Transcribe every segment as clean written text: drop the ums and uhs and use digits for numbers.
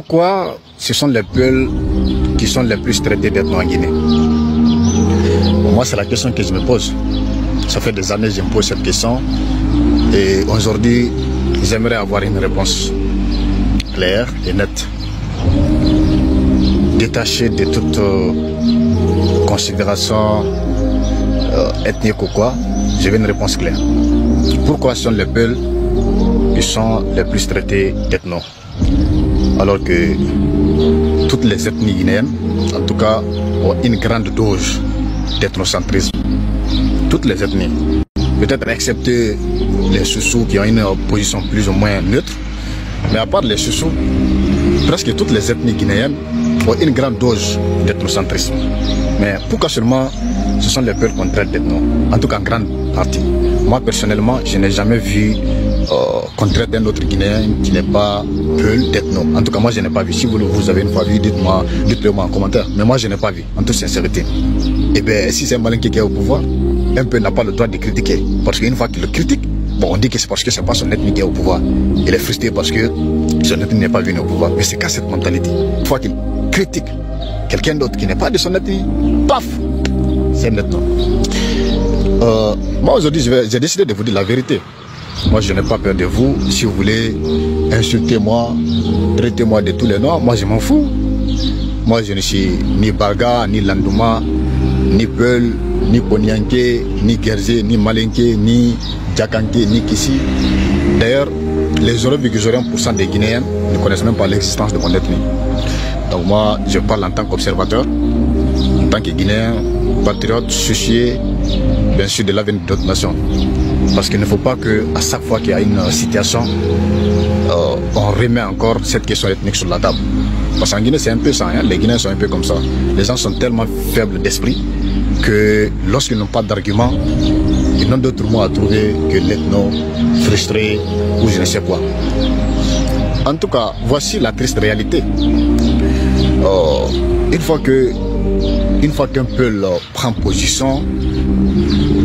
Pourquoi ce sont les Peuls qui sont les plus traités d'ethno en Guinée? Moi, c'est la question que je me pose. Ça fait des années que je me pose cette question. Et aujourd'hui, j'aimerais avoir une réponse claire et nette. Détachée de toute considération ethnique ou quoi, je veux une réponse claire. Pourquoi sont les Peuls qui sont les plus traités d'ethno, alors que toutes les ethnies guinéennes, en tout cas, ont une grande dose d'ethnocentrisme? Toutes les ethnies, peut-être excepté les Soussous qui ont une position plus ou moins neutre, mais à part les Soussous, presque toutes les ethnies guinéennes ont une grande dose d'ethnocentrisme. Mais pourquoi seulement ce sont les Peuls qu'on traite d'ethno? En tout cas, en grande partie. Moi, personnellement, je n'ai jamais vu qu'on traite d'un autre Guinéen qui n'est pas Peul d'ethno. En tout cas, moi, je n'ai pas vu. Si vous avez une fois vu, dites-le moi en commentaire. Mais moi, je n'ai pas vu, en toute sincérité. Et bien, si c'est un malin qui est au pouvoir, un Peul n'a pas le droit de critiquer. Parce qu'une fois qu'il le critique, bon, on dit que c'est parce que c'est pas son ethnie qui est au pouvoir. Il est frustré parce que son ethnie n'est pas venu au pouvoir. Mais c'est qu'à cette mentalité. Une fois qu'il critique quelqu'un d'autre qui n'est pas de son ethnie, paf, c'est maintenant. Moi aujourd'hui j'ai décidé de vous dire la vérité. Moi je n'ai pas peur de vous. Si vous voulez insulter moi, traiter moi de tous les noms, moi je m'en fous. Moi je ne suis ni Barga, ni Landouma, ni Peul, ni Ponyanké, ni Gerzé, ni Malinké, ni Djakanké, ni Kissi. D'ailleurs, les 0,01% des Guinéens ne connaissent même pas l'existence de mon ethnie. Donc moi je parle en tant qu'observateur, en tant que Guinéen, patriote, soucié bien sûr de l'avenir d'autres nations. Parce qu'il ne faut pas qu'à chaque fois qu'il y a une situation, on remet encore cette question ethnique sur la table. Parce qu'en Guinée c'est un peu ça, hein? Les Guinéens sont un peu comme ça. Les gens sont tellement faibles d'esprit que lorsqu'ils n'ont pas d'argument, ils n'ont d'autre mot à trouver que l'ethno, frustré ou je ne sais quoi. En tout cas, voici la triste réalité. Une fois qu'un Peul prend position,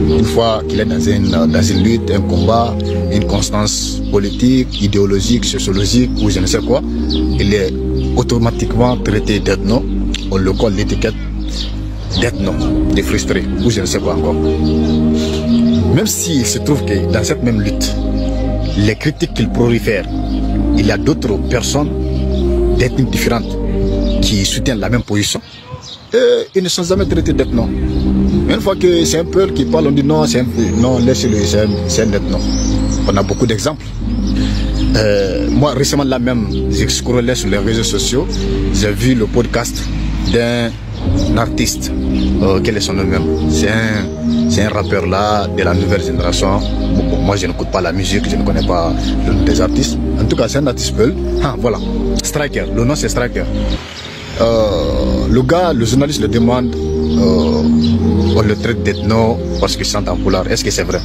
une fois qu'il est dans une lutte, un combat, une constance politique, idéologique, sociologique ou je ne sais quoi, il est automatiquement traité d'ethno. On le colle l'étiquette d'ethno, de frustré ou je ne sais quoi encore. Même s'il se trouve que dans cette même lutte, les critiques qu'il prolifère, il y a d'autres personnes d'ethnies différentes qui soutiennent la même position et ils ne sont jamais traités d'ethno. Une fois que c'est un Peul qui parle, on dit non, c'est un Peul. Non, laissez-le, c'est un ethno. On a beaucoup d'exemples. Moi, récemment, là même, j'ai scrollé sur les réseaux sociaux, j'ai vu le podcast d'un artiste. Quel est son nom même? C'est un rappeur là, de la nouvelle génération. Bon, moi, je n'écoute pas la musique, je ne connais pas le nom des artistes. En tout cas, c'est un artiste Peul. Ah, voilà. Striker, le nom c'est Striker. Le gars, le journaliste le demande, on le traite d'ethno parce qu'il chante en pulaar. Est-ce que c'est vrai?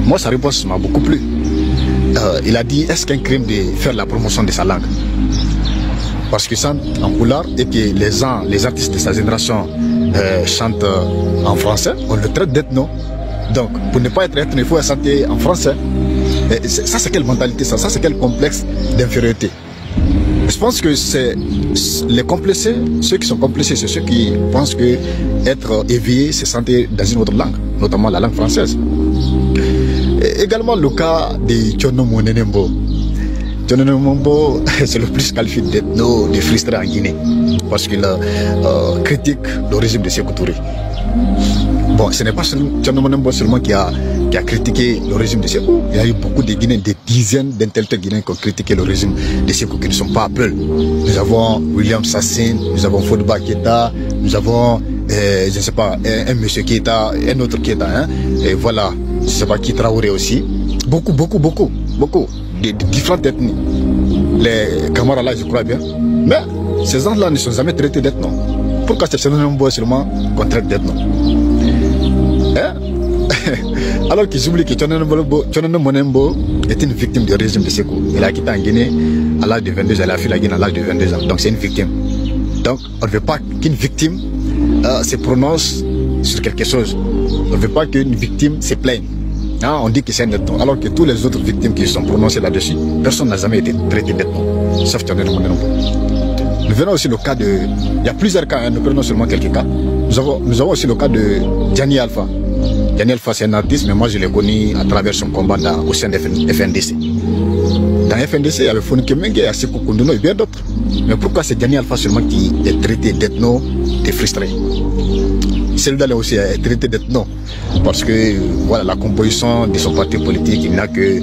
Moi, sa réponse m'a beaucoup plu. Il a dit, est-ce qu'un crime de faire la promotion de sa langue? Parce qu'il chante en pulaar et que les artistes de sa génération chantent en français, on le traite d'ethno. Donc, pour ne pas être ethno, il faut chanter en français. Et ça, c'est quelle mentalité ça? Ça, c'est quel complexe d'infériorité? Je pense que c'est les complexés, ceux qui sont complexés, c'est ceux qui pensent que être éveillé, c'est chanter dans une autre langue, notamment la langue française. Et également le cas de Tchono Monenembo. Tchono Monenembo, c'est le plus qualifié d'ethno, de frustré en Guinée, parce qu'il critique le régime de Sékou Touré. Bon, ce n'est pas Tchono Monenembo seulement qui a critiqué le régime de Sékou. Il y a eu beaucoup de Guinéens, des dizaines d'intellectuels guinéens qui ont critiqué le régime de Sékou, qui ne sont pas Peul. Nous avons William Sassine, nous avons Fodouba Keita, nous avons, je ne sais pas, un monsieur Keita, un autre Keita, hein, et voilà, je ne sais pas qui Traoré aussi. Beaucoup de différentes ethnies. Les Camara là, je crois bien. Mais ces gens-là ne sont jamais traités d'ethno. Pourquoi c'est seulement qu'on traite d'ethno? Hein? Alors qu'ils oublient que Tchono Monenembo est une victime du régime de Sékou. Il a quitté en Guinée à l'âge de 22 ans, il a fui la Guinée à l'âge de 22 ans. Donc c'est une victime. Donc on ne veut pas qu'une victime se prononce sur quelque chose. On ne veut pas qu'une victime se plaigne. Hein, on dit que c'est un ethno, alors que tous les autres victimes qui sont prononcées là-dessus, personne n'a jamais été traité d'ethno, sauf Tchadé Nombo. Nous verrons aussi le cas de... Il y a plusieurs cas, hein, nous prenons seulement quelques cas. Nous avons aussi le cas de Diani Alpha. Diani Alpha, c'est un artiste, mais moi je l'ai connu à travers son combat au sein de FNDC. Dans FNDC, il y avait Fonike Mengue, Asiko Kunduno et bien d'autres. Mais pourquoi c'est Diani Alpha seulement qui est traité d'ethno et frustré? Celui-là aussi est traité d'ethno. Parce que voilà, la composition de son parti politique, il n'a que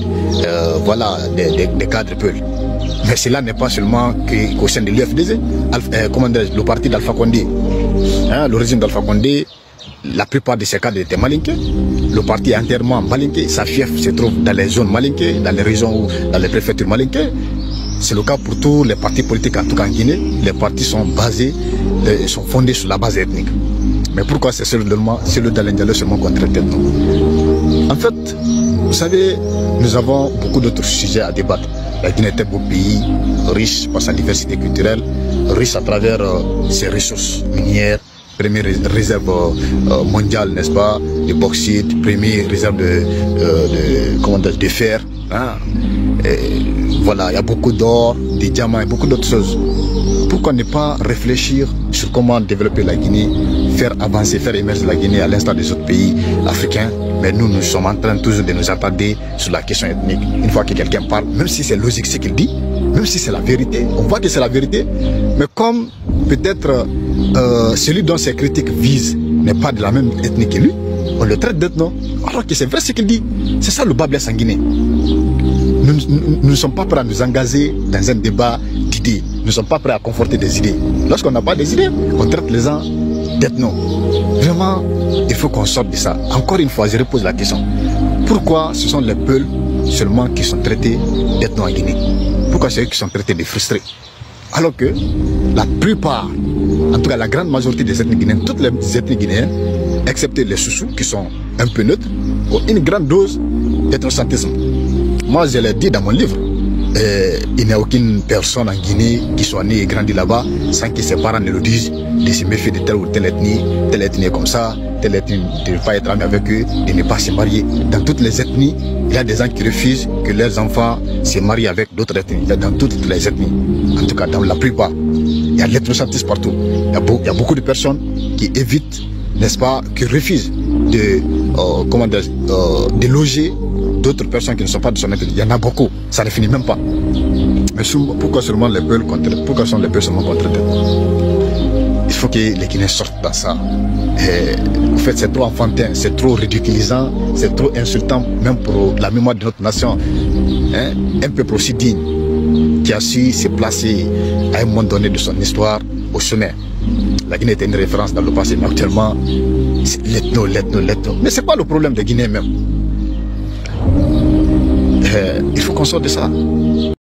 voilà, des cadres peuls. Mais cela n'est pas seulement qu'au sein de l'UFDZ, le parti d'Alpha Condé, hein, le régime d'Alpha Condé, la plupart de ces cadres étaient malinqués. Le parti est entièrement malinqué, sa fief se trouve dans les zones malinquées, dans les régions ou dans les préfectures malinquées. C'est le cas pour tous les partis politiques, en tout cas en Guinée. Les partis sont fondés sur la base ethnique. Mais pourquoi c'est celui d'Alendjalo seulement qu'on traite ethno? En fait, vous savez, nous avons beaucoup d'autres sujets à débattre. La Guinée est un beau pays, riche par sa diversité culturelle, riche à travers ses ressources minières, première réserve mondiale, n'est-ce pas, de bauxite, première réserve de fer. Hein? Voilà, il y a beaucoup d'or, des diamants et beaucoup d'autres choses. Pourquoi ne pas réfléchir sur comment développer la Guinée, faire avancer, faire émerger la Guinée à l'instar des autres pays africains? Mais nous sommes en train toujours de nous attarder sur la question ethnique. Une fois que quelqu'un parle, même si c'est logique ce qu'il dit, même si c'est la vérité, on voit que c'est la vérité, mais comme peut-être celui dont ses critiques visent n'est pas de la même ethnie que lui, on le traite d'ethno, alors que c'est vrai ce qu'il dit. C'est ça le bas blesse en Guinée. Nous ne sommes pas prêts à nous engager dans un débat d'idées. Nous ne sommes pas prêts à conforter des idées. Lorsqu'on n'a pas des idées, on traite les gens d'ethno. Vraiment, il faut qu'on sorte de ça. Encore une fois, je repose la question. Pourquoi ce sont les Peuls seulement qui sont traités d'ethno en Guinée? Pourquoi c'est eux qui sont traités de frustrés? Alors que la plupart, en tout cas la grande majorité des ethnies guinéennes, toutes les ethnies guinéennes, excepté les Soussous qui sont un peu neutres, ont une grande dose d'ethnocentrisme. Moi, je l'ai dit dans mon livre, il n'y a aucune personne en Guinée qui soit née et grandie là-bas sans que ses parents ne le disent, de se méfier de telle ou telle ethnie est comme ça, telle ethnie de ne pas être ami avec eux, de ne pas se marier. Dans toutes les ethnies, il y a des gens qui refusent que leurs enfants se marient avec d'autres ethnies. Dans toutes les ethnies, en tout cas dans la plupart, il y a l'ethnocentrisme partout. Il y a beaucoup de personnes qui évitent, n'est-ce pas, qui refusent de loger d'autres personnes qui ne sont pas de son ethnie. Il y en a beaucoup, ça ne finit même pas. Mais pourquoi seulement les Peuls pourquoi sont les Peuls seulement contre eux? Il faut que les Guinéens sortent dans ça. En fait, c'est trop enfantin, c'est trop ridiculisant, c'est trop insultant, même pour la mémoire de notre nation. Hein? Un peuple aussi digne, qui a su se placer à un moment donné de son histoire au sommet. La Guinée était une référence dans le passé, mais actuellement, c'est l'ethno. Mais c'est pas le problème des Guinéens même. Il faut qu'on sorte de ça.